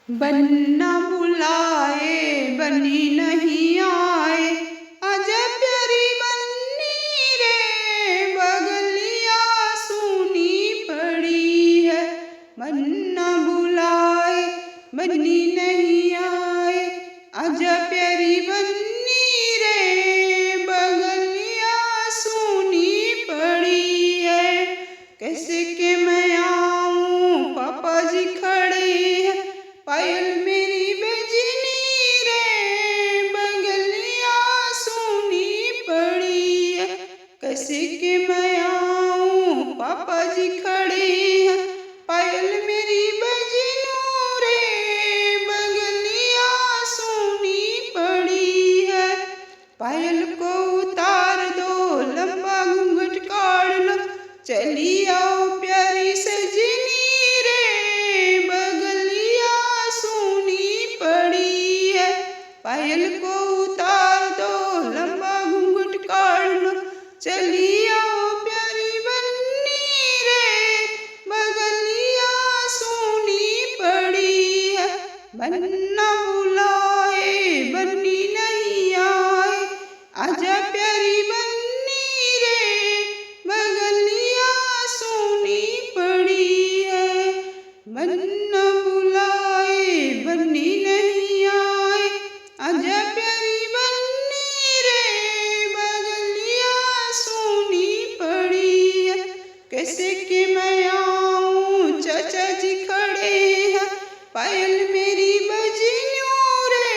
बन्ना बुलाए बनी नहीं आए, आजा प्यारी बन्नी रे बगलिया सुनी पड़ी है। बन्ना बुलाए बन्नी नहीं आए, आजा प्यारी बन्नी रे बगलिया सुनी पड़ी है। कैसे के मैं आऊं पापा जी खड़े हैं, पायल मेरी बजनी रे बगलिया सुनी पड़ी है। कैसे के मैं आऊं पापा जी खड़े हैं, पायल मेरी बजनू रे बगलिया सुनी पड़ी है। पायल को उतार दो लंबा घूंघट काढ़ लो, चली आओ प्यारी सजनी रे बगलिया सुनी पड़ी है। पायल को उतार दो लंबा घूंघट काढ़ लो, चली आओ प्यारी बन्नी रे बगलिया सुनी पड़ी है। बन्ना बुलाए बन्नी नहीं आए, आजा प्यारी बन्नी रे बगलिया सुनी पड़ी है। बन्ना बुलाए बन्नी नहीं आए, आजा प्यारी बन्नी रे बगलिया सुनी पड़ी है। कैसे कि मैं आऊं चाचा जी खड़े हैं, पायल मेरी बजनू रे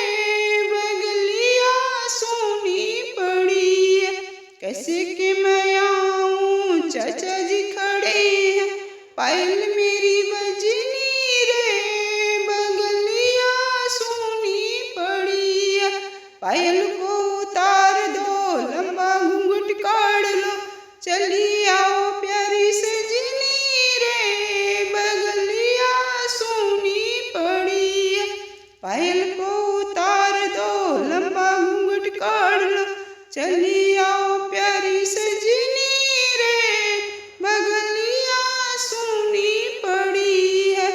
बगलिया सुनी पड़ी है। कैसे कि मैं आऊं चाचा जी खड़े हैं, पायल मेरी बजनी रे बगलिया सुनी पड़ी है। पायल को उतार दो लंबा घूंघट काढ़ लो, चली आओ प्यारी सजनी रे बगलिया सुनी पड़ी है। पायल को उतार दो लंबा घूंघट काढ़ लो, चली आओ प्यारी सजनी रे बगलिया सुनी पड़ी है।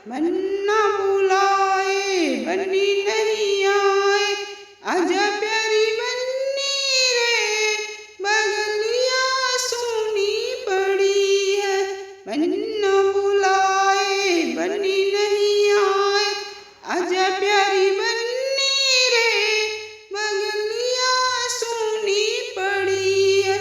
बन्ना बुलाए बन्नी नहीं आए, आजा प्यारी बन्नी रे बगलिया सुनी पड़ी है। बन्ना बुलाए बन्नी नहीं आए, आजा प्यारी बन्नी रे बगलिया सुनी पड़ी है।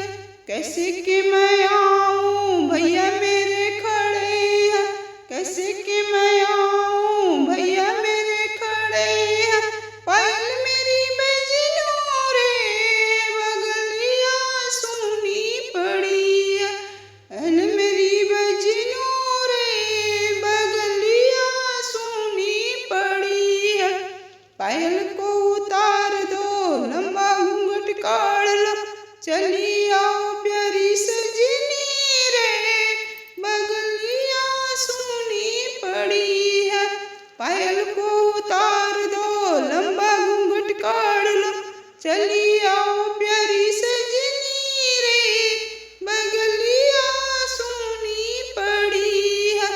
कैसे कि मैं आऊं भैया मेरे खड़े हैं, कैसे कि मैं आऊं भैया मेरे खड़े हैं, पायल मेरी बजनू रे बगलिया सुनी पड़ी है। पायल मेरी बजनू रे बगलिया सुनी पड़ी है। पायल को उतार दो लंबा घूंघट काढ़ लो, चली आओ प्यारी सजनी रे बगलिया सुनी पड़ी है। पायल को उतार दो लंबा घूंघट काढ़ लो, चली आओ प्यारी सजनी रे बगलिया सुनी पड़ी है।